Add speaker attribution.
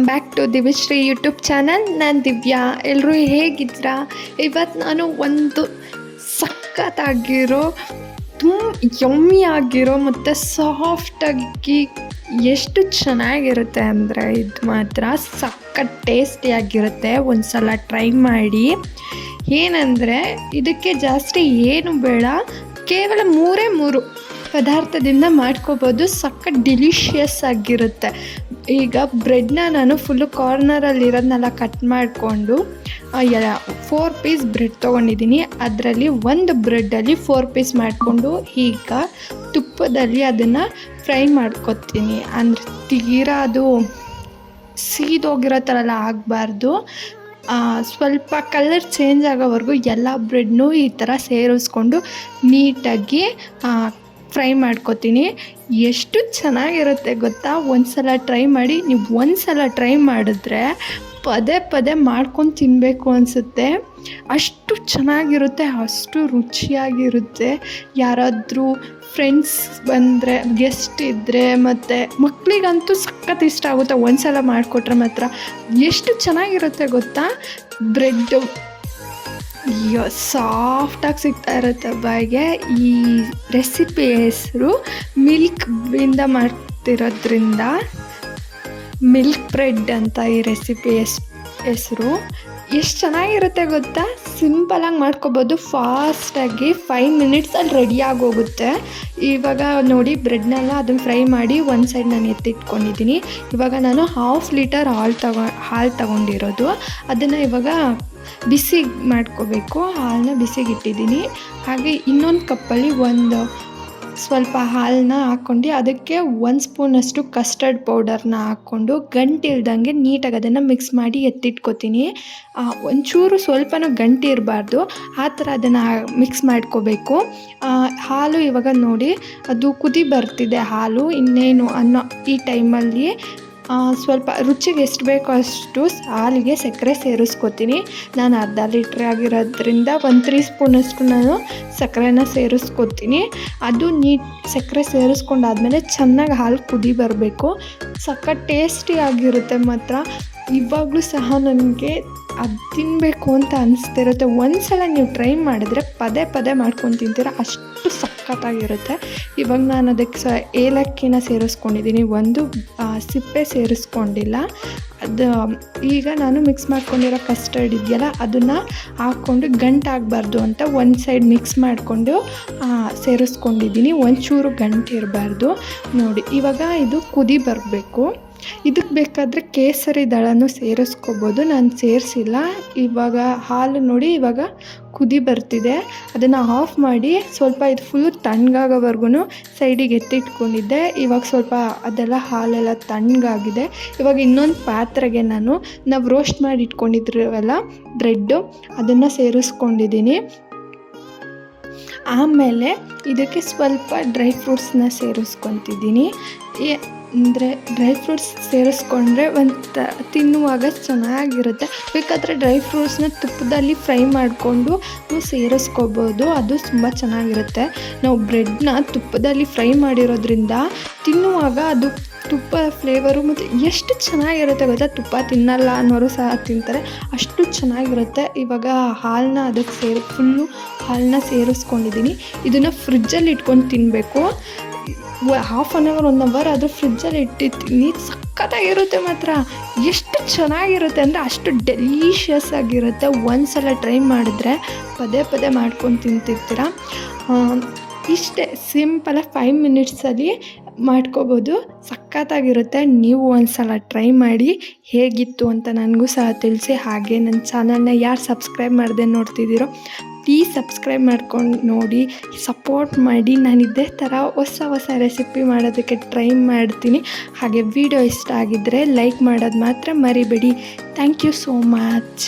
Speaker 1: Back to Divyashree YouTube channel. ನಾನು ದಿವ್ಯಾ. ಎಲ್ಲರೂ ಹೇಗಿದ್ದೀರಾ? ಇವತ್ತು ನಾನು ಒಂದು ಸಖತ್ತಾಗಿರೋ ಯಮ್ಮಿ ಆಗಿರೋ ಮತ್ತು ಸಾಫ್ಟಾಗಿ ಎಷ್ಟು ಚೆನ್ನಾಗಿರುತ್ತೆ ಅಂದರೆ ಇದು ಮಾತ್ರ ಸಖತ್ ಟೇಸ್ಟಿಯಾಗಿರುತ್ತೆ. ಒಂದು ಸಲ ಟ್ರೈ ಮಾಡಿ. ಏನಂದರೆ ಇದಕ್ಕೆ ಜಾಸ್ತಿ ಏನು ಬೇಡ, ಕೇವಲ ಮೂರು ಪದಾರ್ಥದಿಂದ ಮಾಡ್ಕೋಬೋದು. ಸಖತ್ ಡಿಲಿಷಿಯಸ್ ಆಗಿರುತ್ತೆ. ಈಗ ಬ್ರೆಡ್ನ ನಾನು ಫುಲ್ಲು ಕಾರ್ನರಲ್ಲಿರೋದನ್ನೆಲ್ಲ ಕಟ್ ಮಾಡಿಕೊಂಡು 4 ಪೀಸ್ ಬ್ರೆಡ್ ತೊಗೊಂಡಿದ್ದೀನಿ. ಅದರಲ್ಲಿ ಒಂದು ಬ್ರೆಡ್ಡಲ್ಲಿ 4 ಪೀಸ್ ಮಾಡಿಕೊಂಡು ಈಗ ತುಪ್ಪದಲ್ಲಿ ಅದನ್ನು ಫ್ರೈ ಮಾಡ್ಕೊತೀನಿ. ಅಂದರೆ ತೀರಾ ಅದು ಸೀದೋಗಿರೋ ಥರ ಎಲ್ಲ ಆಗಬಾರ್ದು. ಸ್ವಲ್ಪ ಕಲರ್ ಚೇಂಜ್ ಆಗೋವರೆಗೂ ಎಲ್ಲ ಬ್ರೆಡ್ನೂ ಈ ಥರ ಸೇರಿಸ್ಕೊಂಡು ನೀಟಾಗಿ ಫ್ರೈ ಮಾಡ್ಕೊತೀನಿ. ಎಷ್ಟು ಚೆನ್ನಾಗಿರುತ್ತೆ ಗೊತ್ತಾ? ಒಂದು ಸಲ ಟ್ರೈ ಮಾಡಿ. ನೀವು ಒಂದು ಸಲ ಟ್ರೈ ಮಾಡಿದ್ರೆ ಪದೇ ಮಾಡ್ಕೊಂಡು ತಿನ್ನಬೇಕು ಅನಿಸುತ್ತೆ. ಅಷ್ಟು ಚೆನ್ನಾಗಿರುತ್ತೆ, ಅಷ್ಟು ರುಚಿಯಾಗಿರುತ್ತೆ. ಯಾರಾದರೂ ಫ್ರೆಂಡ್ಸ್ ಬಂದರೆ, ಗೆಸ್ಟ್ ಇದ್ದರೆ ಮತ್ತು ಮಕ್ಕಳಿಗಂತೂ ಸಖತ್ ಇಷ್ಟ ಆಗುತ್ತೆ. ಒಂದು ಸಲ ಮಾಡಿಕೊಟ್ರೆ ಮಾತ್ರ ಎಷ್ಟು ಚೆನ್ನಾಗಿರುತ್ತೆ ಗೊತ್ತಾ? ಬ್ರೆಡ್ಡು ಸಾಫ್ಟಾಗಿ ಸಿಗ್ತಾ ಇರುತ್ತೆ ಬಾಯಿಗೆ. ಈ ರೆಸಿಪಿ ಹೆಸರು ಮಿಲ್ಕಿಂದ ಮಾಡ್ತಿರೋದ್ರಿಂದ ಮಿಲ್ಕ್ ಬ್ರೆಡ್ ಅಂತ ಈ ರೆಸಿಪಿ ಹೆಸರು. ಎಷ್ಟು ಚೆನ್ನಾಗಿರುತ್ತೆ ಗೊತ್ತಾ? ಸಿಂಪಲಾಗಿ ಮಾಡ್ಕೊಬೋದು. ಫಾಸ್ಟಾಗಿ 5 ಮಿನಿಟ್ಸಲ್ಲಿ ರೆಡಿಯಾಗಿ ಹೋಗುತ್ತೆ. ಇವಾಗ ನೋಡಿ, ಬ್ರೆಡ್ನೆಲ್ಲ ಅದನ್ನು ಫ್ರೈ ಮಾಡಿ ಒಂದು ಸೈಡ್ ನಾನು ಎತ್ತಿಟ್ಕೊಂಡಿದ್ದೀನಿ. ಇವಾಗ ನಾನು 1/2 ಲೀಟರ್ ಹಾಲು ತಗೊಂಡಿರೋದು. ಅದನ್ನು ಇವಾಗ ಬಿಸಿ ಮಾಡ್ಕೋಬೇಕು. ಹಾಲನ್ನ ಬಿಸಿಗೆ ಇಟ್ಟಿದ್ದೀನಿ. ಹಾಗೆ ಇನ್ನೊಂದು ಕಪ್ಪಲ್ಲಿ ಒಂದು ಸ್ವಲ್ಪ ಹಾಲನ್ನ ಹಾಕ್ಕೊಂಡು ಅದಕ್ಕೆ 1 ಸ್ಪೂನಷ್ಟು ಕಸ್ಟರ್ಡ್ ಪೌಡರ್ನ ಹಾಕ್ಕೊಂಡು ಗಂಟಿಲ್ದಂಗೆ ನೀಟಾಗಿ ಅದನ್ನು ಮಿಕ್ಸ್ ಮಾಡಿ ಎತ್ತಿಟ್ಕೊತೀನಿ. ಒಂಚೂರು ಸ್ವಲ್ಪನೂ ಗಂಟು ಇರಬಾರ್ದು, ಆ ಥರ ಅದನ್ನು ಮಿಕ್ಸ್ ಮಾಡ್ಕೋಬೇಕು. ಹಾಲು ಇವಾಗ ನೋಡಿ ಅದು ಕುದಿ ಬರ್ತಿದೆ ಹಾಲು. ಇನ್ನೇನು ಅನ್ನೋ ಈ ಟೈಮಲ್ಲಿ ಸ್ವಲ್ಪ ರುಚಿಗೆ ಎಷ್ಟು ಬೇಕೋ ಅಷ್ಟು ಹಾಲಿಗೆ ಸಕ್ಕರೆ ಸೇರಿಸ್ಕೊತೀನಿ. ನಾನು 1/2 ಲೀಟ್ರ್ ಆಗಿರೋದ್ರಿಂದ 3 ಸ್ಪೂನಷ್ಟು ನಾನು ಸಕ್ಕರೆನ ಸೇರಿಸ್ಕೊತೀನಿ. ಅದು ಸಕ್ಕರೆ ಸೇರಿಸ್ಕೊಂಡಾದ್ಮೇಲೆ ಚೆನ್ನಾಗಿ ಹಾಲು ಕುದಿ ಬರಬೇಕು. ಸಖತ್ ಟೇಸ್ಟಿಯಾಗಿರುತ್ತೆ ಮಾತ್ರ. ಇವಾಗಲೂ ಸಹ ನನಗೆ ಅದು ತಿನ್ನಬೇಕು ಅಂತ ಅನಿಸ್ತಿರುತ್ತೆ. ಒಂದು ಸಲ ನೀವು ಟ್ರೈ ಮಾಡಿದ್ರೆ ಪದೇ ಮಾಡ್ಕೊಂಡು ತಿಂತೀರ, ಅಷ್ಟು ಸಖತ್ತಾಗಿರುತ್ತೆ. ಇವಾಗ ನಾನು ಅದಕ್ಕೆ ಏಲಕ್ಕಿನ ಸೇರಿಸ್ಕೊಂಡಿದ್ದೀನಿ. ಒಂದು ಸಿಪ್ಪೆ ಸೇರಿಸ್ಕೊಂಡಿಲ್ಲ. ಅದು ಈಗ ನಾನು ಮಿಕ್ಸ್ ಮಾಡ್ಕೊಂಡಿರೋ ಕಸ್ಟರ್ಡ್ ಇದೆಯಲ್ಲ ಅದನ್ನು ಹಾಕ್ಕೊಂಡು ಗಂಟಾಗಬಾರ್ದು ಅಂತ ಒಂದು ಸೈಡ್ ಮಿಕ್ಸ್ ಮಾಡಿಕೊಂಡು ಸೇರಿಸ್ಕೊಂಡಿದ್ದೀನಿ. ಒಂಚೂರು ಗಂಟು ಇರಬಾರ್ದು. ನೋಡಿ ಇವಾಗ ಇದು ಕುದಿ ಬರಬೇಕು. ಇದಕ್ಕೆ ಬೇಕಾದರೆ ಕೇಸರಿ ದಳನೂ ಸೇರಿಸ್ಕೋಬೋದು. ನಾನು ಸೇರಿಸಿಲ್ಲ. ಇವಾಗ ಹಾಲು ನೋಡಿ ಇವಾಗ ಕುದಿ ಬರ್ತಿದೆ. ಅದನ್ನು ಆಫ್ ಮಾಡಿ ಸ್ವಲ್ಪ ಇದು ಫುಲ್ಲು ತಣ್ಣಗಾಗೋವರೆಗೂ ಸೈಡಿಗೆ ಎತ್ತಿಟ್ಕೊಂಡಿದ್ದೆ. ಇವಾಗ ಸ್ವಲ್ಪ ಅದೆಲ್ಲ ಹಾಲೆಲ್ಲ ತಣ್ಣಗಾಗಿದೆ. ಇವಾಗ ಇನ್ನೊಂದು ಪಾತ್ರೆಗೆ ನಾವು ರೋಸ್ಟ್ ಮಾಡಿ ಇಟ್ಕೊಂಡಿದ್ರವಲ್ಲ ಬ್ರೆಡ್ಡು, ಅದನ್ನು ಸೇರಿಸ್ಕೊಂಡಿದ್ದೀನಿ. ಆಮೇಲೆ ಇದಕ್ಕೆ ಸ್ವಲ್ಪ ಡ್ರೈ ಫ್ರೂಟ್ಸ್ನ ಸೇರಿಸ್ಕೊತಿದ್ದೀನಿ. ಅಂದರೆ ಡ್ರೈ ಫ್ರೂಟ್ಸ್ ಸೇರಿಸ್ಕೊಂಡ್ರೆ ತಿನ್ನುವಾಗ ಚೆನ್ನಾಗಿರುತ್ತೆ. ಬೇಕಾದರೆ ಡ್ರೈ ಫ್ರೂಟ್ಸ್ನ ತುಪ್ಪದಲ್ಲಿ ಫ್ರೈ ಮಾಡಿಕೊಂಡು ಸೇರಿಸ್ಕೋಬೋದು. ಅದು ತುಂಬ ಚೆನ್ನಾಗಿರುತ್ತೆ. ನಾವು ಬ್ರೆಡ್ನ ತುಪ್ಪದಲ್ಲಿ ಫ್ರೈ ಮಾಡಿರೋದ್ರಿಂದ ತಿನ್ನುವಾಗ ಅದು ತುಪ್ಪ ಫ್ಲೇವರು ಮತ್ತು ಎಷ್ಟು ಚೆನ್ನಾಗಿರುತ್ತೆ ಗೊತ್ತಾ? ತುಪ್ಪ ತಿನ್ನಲ್ಲ ಅನ್ನೋರು ಸಹ ತಿಂತಾರೆ, ಅಷ್ಟು ಚೆನ್ನಾಗಿರುತ್ತೆ. ಇವಾಗ ಹಾಲನ್ನ ಅದಕ್ಕೆ ಫುಲ್ಲು ಹಾಲನ್ನ ಸೇರಿಸ್ಕೊಂಡಿದ್ದೀನಿ. ಇದನ್ನು ಫ್ರಿಜ್ಜಲ್ಲಿ ಇಟ್ಕೊಂಡು ತಿನ್ನಬೇಕು. 1/2 ಅವರ್ 1 ಅವರ್ ಆದರೂ ಫ್ರಿಜ್ಜಲ್ಲಿ ಇಟ್ಟಿರ್ತೀನಿ. ಸಖತ್ತಾಗಿರುತ್ತೆ ಮಾತ್ರ. ಎಷ್ಟು ಚೆನ್ನಾಗಿರುತ್ತೆ ಅಂದರೆ ಅಷ್ಟು ಡೆಲಿಷಿಯಸ್ ಆಗಿರುತ್ತೆ. ಒಂದು ಸಲ ಟ್ರೈ ಮಾಡಿದ್ರೆ ಪದೇ ಮಾಡ್ಕೊಂಡು ತಿಂತಿರ್ತೀರ. ಇಷ್ಟೇ ಸಿಂಪಲಾಗಿ 5 ಮಿನಿಟ್ಸಲ್ಲಿ ಮಾಡ್ಕೋಬೋದು. ಸಖತ್ತಾಗಿರುತ್ತೆ. ನೀವು ಒಂದು ಸಲ ಟ್ರೈ ಮಾಡಿ ಹೇಗಿತ್ತು ಅಂತ ನನಗೂ ಸಹ ತಿಳಿಸಿ. ಹಾಗೆ ನನ್ನ ಚಾನಲ್ನ ಯಾರು ಸಬ್ಸ್ಕ್ರೈಬ್ ಮಾಡದೆ ನೋಡ್ತಿದ್ದೀರೋ ಪ್ಲೀಸ್ ಸಬ್ಸ್ಕ್ರೈಬ್ ಮಾಡ್ಕೊಂಡು ನೋಡಿ, ಸಪೋರ್ಟ್ ಮಾಡಿ. ನಾನು ಇದೇ ಥರ ಹೊಸ ರೆಸಿಪಿ ಮಾಡೋದಕ್ಕೆ ಟ್ರೈ ಮಾಡ್ತೀನಿ. ಹಾಗೆ ವಿಡಿಯೋ ಇಷ್ಟ ಆಗಿದ್ದರೆ ಲೈಕ್ ಮಾಡೋದು ಮಾತ್ರ ಮರಿಬೇಡಿ. Thank you so much.